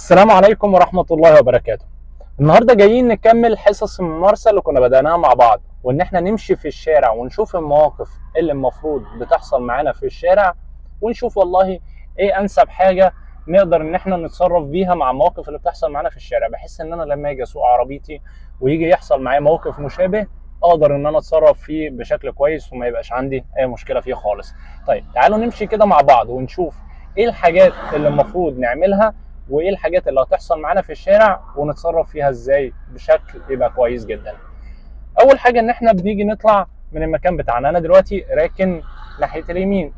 السلام عليكم ورحمة الله وبركاته. النهاردة جايين نكمل حصص الممارسة اللي كنا بدأناها مع بعض، وإن احنا نمشي في الشارع ونشوف المواقف اللي المفروض بتحصل معانا في الشارع، ونشوف والله إيه أنسب حاجة نقدر إن احنا نتصرف بيها مع المواقف اللي بتحصل معانا في الشارع، بحيث إن أنا لما أجي أسوق عربيتي ويجي يحصل معايا موقف مشابه أقدر إن أنا أتصرف فيه بشكل كويس وما يبقاش عندي أي مشكلة فيه خالص. طيب تعالوا نمشي كده مع بعض ونشوف إيه الحاجات اللي المفروض نعملها وايه الحاجات اللي هتحصل معانا في الشارع ونتصرف فيها ازاي بشكل يبقى كويس جدا. اول حاجه ان احنا بنيجي نطلع من المكان بتاعنا. انا دلوقتي راكن ناحيه اليمين،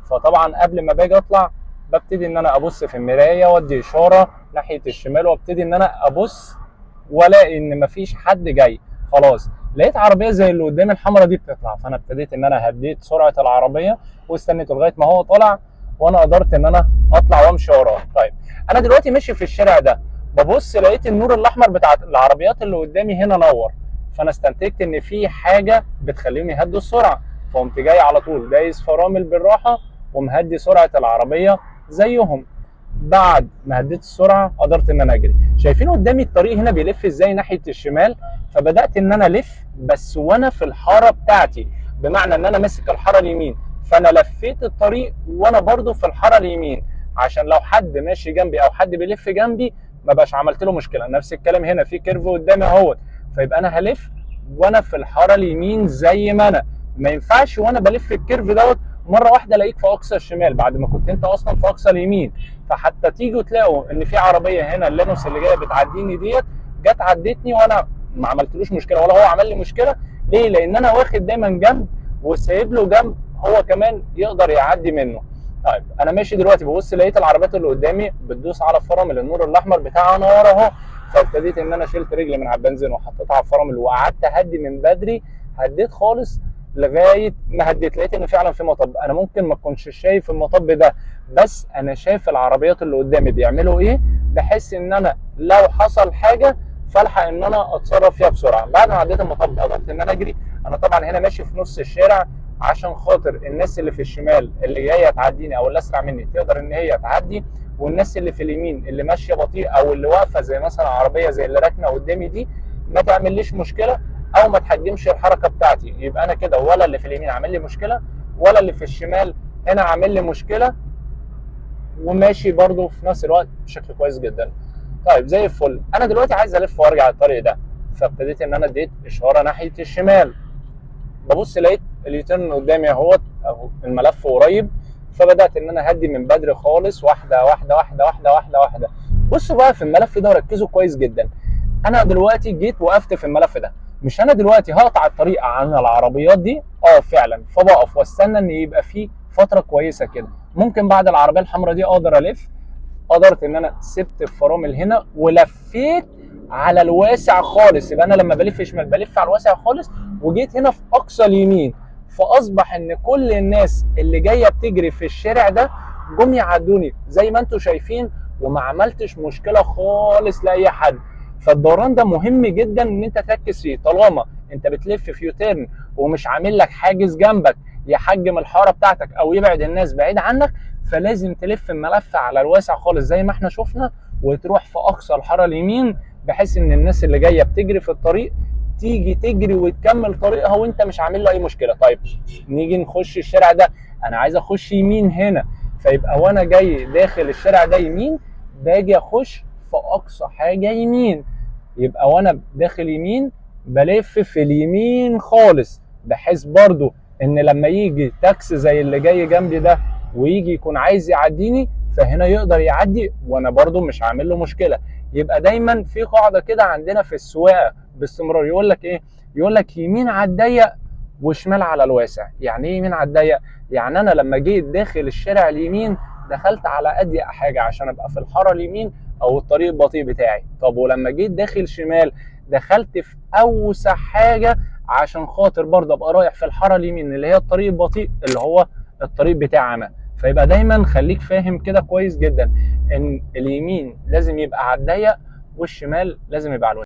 فطبعا قبل ما باجي اطلع ببتدي ان انا ابص في المرايه وادي اشاره ناحيه الشمال، وابتدي ان انا ابص والاقي ان مفيش حد جاي. خلاص لقيت عربيه زي اللي قدام الحمراء دي بتطلع، فانا ابتديت ان انا هديت سرعه العربيه واستنيته لغايه ما هو طلع، وانا قدرت ان انا اطلع وامشي وراه. طيب انا دلوقتي ماشي في الشارع ده، ببص لقيت النور الاحمر بتاع العربيات اللي قدامي هنا نور، فانا استنتجت ان في حاجه بتخليهم يهدوا السرعه، فقمت جاي على طول دايس فرامل بالراحه ومهدي سرعه العربيه زيهم. بعد ما هديت السرعه قدرت ان انا اجري. شايفين قدامي الطريق هنا بيلف ازاي ناحيه الشمال؟ فبدات ان انا الف بس وانا في الحاره بتاعتي، بمعنى ان انا ماسك الحاره اليمين، فانا لفيت الطريق وانا برضو في الحاره اليمين، عشان لو حد ماشي جنبي او حد بيلف جنبي ما بقاش عملت له مشكله. نفس الكلام هنا في كيرف قدامي اهوت، فيبقى انا هلف وانا في الحاره اليمين زي ما انا. ما ينفعش وانا بلف الكيرف دوت مره واحده الاقيك في اقصى الشمال بعد ما كنت انت اصلا في اقصى اليمين، فحتى تيجوا تلاقوا ان في عربيه هنا اللانوس اللي جايه بتعديني ديت جت عدتني وانا ما عملتلوش مشكله ولا هو عمل لي مشكله. ليه؟ لان انا واخد دايما جنب وسايب له جنب هو كمان يقدر يعدي منه. طيب انا ماشي دلوقتي ببص لقيت العربيات اللي قدامي بتدوس على الفرامل، النور الاحمر بتاعها نور اهو، فابتديت ان انا شلت رجلي من على البنزين وحطيتها على الفرامل وقعدت اهدي من بدري. هديت خالص لغايه ما هديت لقيت ان فعلا في مطب. انا ممكن ما اكونش شايف المطب ده، بس انا شايف العربيات اللي قدامي بيعملوا ايه، بحيث ان انا لو حصل حاجه فالحق ان انا اتصرف فيها بسرعه. بعد ما عديت المطب قدرت ان انا اجري. انا طبعا هنا ماشي في نص الشارع عشان خاطر الناس اللي في الشمال اللي جايه تعديني او اللي اسرع مني تقدر ان هي تعدي، والناس اللي في اليمين اللي ماشيه بطيء او اللي واقفه زي مثلا عربيه زي اللي راكنه قدامي دي ما تعمليش مشكله او ما تحجمش الحركه بتاعتي. يبقى انا كده ولا اللي في اليمين عامل لي مشكله ولا اللي في الشمال هنا عامل لي مشكله، وماشي برضو في نفس الوقت بشكل كويس جدا. طيب زي الفل. انا دلوقتي عايز الف وارجع الطريق ده، فابتديت ان انا اديت اشاره ناحيه الشمال، ببص لقيت اليوتيرن قدامي اهوت اهو الملف قريب، فبدات ان انا اهدي من بدري خالص واحده واحده واحده واحده واحده واحده. بصوا بقى في الملف ده وركزوا كويس جدا. انا دلوقتي جيت وقفت في الملف ده، مش انا دلوقتي هقطع الطريق عن العربيات دي؟ فعلا، فبقف واستنى ان يبقى في فتره كويسه كده، ممكن بعد العربيه الحمراء دي اقدر الف. قدرت ان انا سبت الفرامل هنا ولفيت على الواسع خالص، يبقى انا لما بلف شمال بلف على الواسع خالص، وجيت هنا في اقصى اليمين، فاصبح ان كل الناس اللي جايه بتجري في الشارع ده جم يعدوني زي ما انتم شايفين، وما عملتش مشكله خالص لاي حد. فالدوران ده مهم جدا ان انت تركز فيه، طالما انت بتلف في يوتيرن ومش عامل لك حاجز جنبك يحجم الحاره بتاعتك او يبعد الناس بعيد عنك، فلازم تلف الملف على الواسع خالص زي ما احنا شفنا، وتروح في اقصى الحاره اليمين، بحيث ان الناس اللي جايه بتجري في الطريق تيجي تجري وتكمل طريقها وانت مش عامل له اي مشكله. طيب نيجي نخش الشارع ده، انا عايز اخش يمين هنا، فيبقى وانا جاي داخل الشارع ده يمين باجي اخش في اقصى حاجه يمين، يبقى وانا داخل يمين بلف في اليمين خالص، بحيث برضو ان لما يجي تاكس زي اللي جاي جنبي ده ويجي يكون عايز يعديني فهنا يقدر يعدي وانا برضو مش عامل له مشكله. يبقى دايما في قاعده كده عندنا في السواقه باستمرار، يقول لك ايه؟ يقول لك يمين على الضيق وشمال على الواسع. يعني ايه يمين على الضيق؟ يعني انا لما جيت داخل الشارع اليمين دخلت على اضيق حاجه عشان ابقى في الحاره اليمين او الطريق البطيء بتاعي. طب ولما جيت داخل شمال دخلت في اوسع حاجه عشان خاطر برضه ابقى رايح في الحاره اليمين اللي هي الطريق البطيء اللي هو الطريق بتاعنا. فيبقى دايما خليك فاهم كده كويس جدا ان اليمين لازم يبقى على الضيق والشمال لازم يبقى على الواسع.